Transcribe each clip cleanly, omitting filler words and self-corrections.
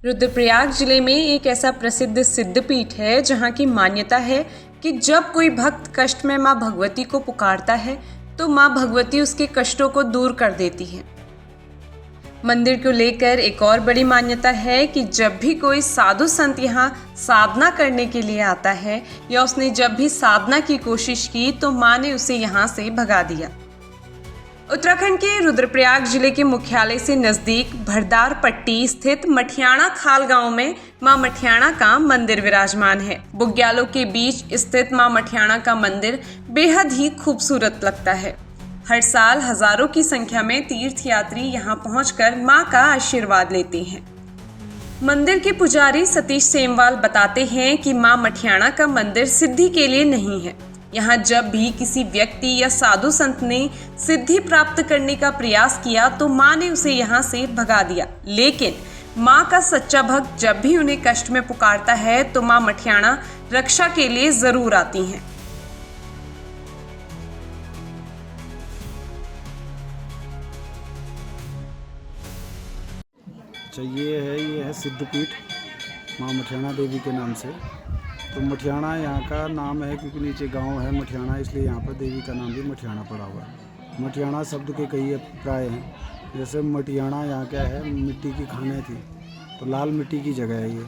रुद्रप्रयाग जिले में एक ऐसा प्रसिद्ध सिद्धपीठ है जहाँ की मान्यता है कि जब कोई भक्त कष्ट में माँ भगवती को पुकारता है तो माँ भगवती उसके कष्टों को दूर कर देती है। मंदिर को लेकर एक और बड़ी मान्यता है कि जब भी कोई साधु संत यहाँ साधना करने के लिए आता है या उसने जब भी साधना की कोशिश की तो माँ ने उसे यहाँ से भगा दिया। उत्तराखंड के रुद्रप्रयाग जिले के मुख्यालय से नज़दीक भरदार पट्टी स्थित मठियाणा खाल गांव में मां मठियाणा का मंदिर विराजमान है। बुग्यालों के बीच स्थित मां मठियाणा का मंदिर बेहद ही खूबसूरत लगता है। हर साल हजारों की संख्या में तीर्थयात्री यहां पहुंचकर मां का आशीर्वाद लेते हैं। मंदिर के पुजारी सतीश सेमवाल बताते हैं कि मां मठियाणा का मंदिर सिद्धि के लिए नहीं है। यहाँ जब भी किसी व्यक्ति या साधु संत ने सिद्धि प्राप्त करने का प्रयास किया तो माँ ने उसे यहाँ से भगा दिया, लेकिन माँ का सच्चा भक्त जब भी उन्हें कष्ट में पुकारता है तो माँ मठियाणा रक्षा के लिए जरूर आती हैं। ये है सिद्धपीठ माँ मठियाणा देवी के नाम से। तो मठियाणा यहाँ का नाम है क्योंकि नीचे गांव है मठियाणा, इसलिए यहाँ पर देवी का नाम भी मठियाणा पड़ा हुआ है। मठियाणा शब्द के कई अभिप्राय हैं। जैसे मठियाणा यहाँ क्या है, मिट्टी की खाने थी, तो लाल मिट्टी की जगह है ये,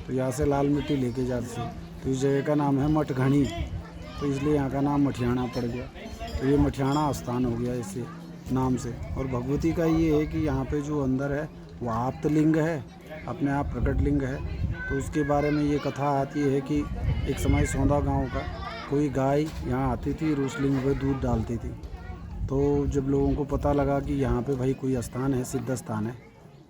तो यहाँ से लाल मिट्टी लेके जाते थे, तो इस जगह का नाम है मठघनी, तो इसलिए यहाँ का नाम मठियाणा पड़ गया। तो ये मठियाणा स्थान हो गया इसी नाम से। और भगवती का ये है कि यहाँ पर जो अंदर है वो आप्त लिंग है, अपने आप प्रकट लिंग है। तो उसके बारे में ये कथा आती है कि एक समय सौंदा गांव का कोई गाय यहाँ आती थी, उस लिंग पे दूध डालती थी। तो जब लोगों को पता लगा कि यहाँ पे भाई कोई स्थान है, सिद्ध स्थान है,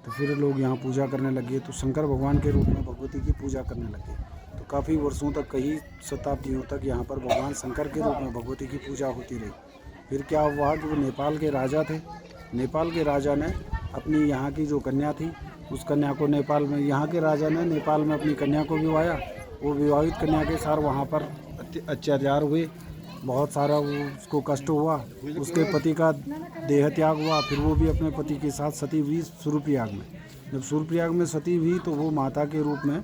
तो फिर लोग यहाँ पूजा करने लगे। तो शंकर भगवान के रूप में भगवती की पूजा करने लगे। तो काफ़ी वर्षों तक, कई शताब्दियों तक यहाँ पर भगवान शंकर के रूप में भगवती की पूजा होती रही। फिर क्या हुआ कि वो नेपाल के राजा थे, नेपाल के राजा ने अपनी यहाँ की जो कन्या थी उस कन्या को नेपाल में, यहाँ के राजा ने नेपाल में अपनी कन्या को विवाहा। वो विवाहित कन्या के साथ वहाँ पर अत्याचार हुए, बहुत सारा उसको कष्ट हुआ, उसके पति का देह त्याग हुआ। फिर वो भी अपने पति के साथ सती हुई सूर्यप्रयाग में। जब सूर्यप्रयाग में सती हुई तो वो माता के रूप में,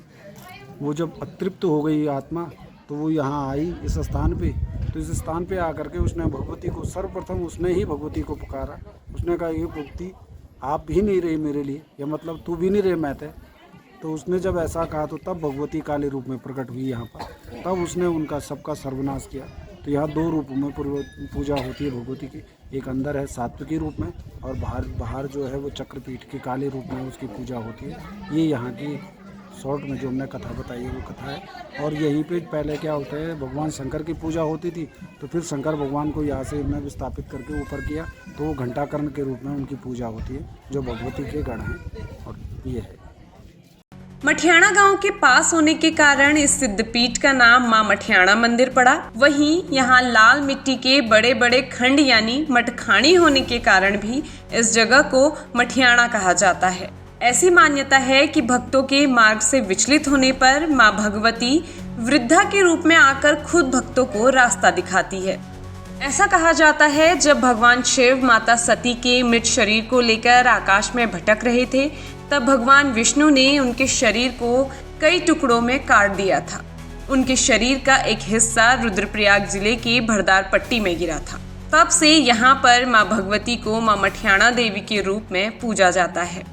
वो जब अतृप्त हो गई आत्मा, तो वो यहाँ आई इस स्थान पे। तो इस स्थान पे आकर के उसने भगवती को, सर्वप्रथम उसने ही भगवती को पुकारा। उसने कहा, ये भगवती आप भी नहीं रहे मेरे लिए, या मतलब तू भी नहीं रहे मैं थे। तो उसने जब ऐसा कहा तो तब भगवती काली रूप में प्रकट हुई यहाँ पर। तब उसने उनका सबका सर्वनाश किया। तो यहाँ दो रूपों में पूजा होती है भगवती की। एक अंदर है सात्विकी रूप में, और बाहर जो है वो चक्रपीठ के काले रूप में उसकी पूजा होती है। ये यहाँ की शॉर्ट में जो हमने कथा बताई है वो कथा है। और यहीं पे पहले क्या होता है, भगवान शंकर की पूजा होती थी, तो फिर शंकर भगवान को यहाँ से मैं विस्थापित करके ऊपर किया, तो वो घंटाकर्ण के रूप में उनकी पूजा होती है, जो भगवती के गण हैं। और ये है मठियाणा गांव के पास होने के कारण इस सिद्धपीठ का नाम मां मठियाणा मंदिर पड़ा। वहीं यहाँ लाल मिट्टी के बड़े बड़े खंड यानी मटखानी होने के कारण भी इस जगह को मठियाणा कहा जाता है। ऐसी मान्यता है कि भक्तों के मार्ग से विचलित होने पर मां भगवती वृद्धा के रूप में आकर खुद भक्तों को रास्ता दिखाती है। ऐसा कहा जाता है, जब भगवान शिव माता सती के मृत शरीर को लेकर आकाश में भटक रहे थे, तब भगवान विष्णु ने उनके शरीर को कई टुकड़ों में काट दिया था। उनके शरीर का एक हिस्सा रुद्रप्रयाग जिले के भरदार पट्टी में गिरा था। तब से यहाँ पर मां भगवती को मां मठियाणा देवी के रूप में पूजा जाता है।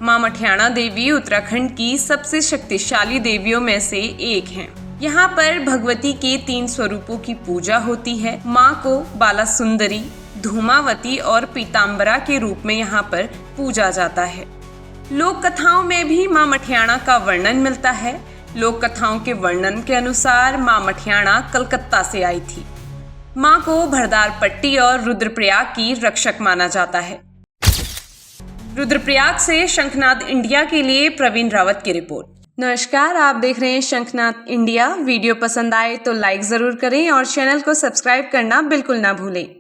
मां मठियाणा देवी उत्तराखंड की सबसे शक्तिशाली देवियों में से एक हैं। यहाँ पर भगवती के 3 स्वरूपों की पूजा होती है। माँ को बाला सुंदरी, धूमावती और पीताम्बरा के रूप में यहाँ पर पूजा जाता है। लोक कथाओं में भी मां मठियाणा का वर्णन मिलता है। लोक कथाओं के वर्णन के अनुसार मां मठियाणा कलकत्ता से आई थी। मां को भरदार पट्टी और रुद्रप्रयाग की रक्षक माना जाता है। रुद्रप्रयाग से शंखनाद इंडिया के लिए प्रवीण रावत की रिपोर्ट। नमस्कार, आप देख रहे हैं शंखनाद इंडिया। वीडियो पसंद आए तो लाइक ज़रूर करें और चैनल को सब्सक्राइब करना बिल्कुल ना भूलें।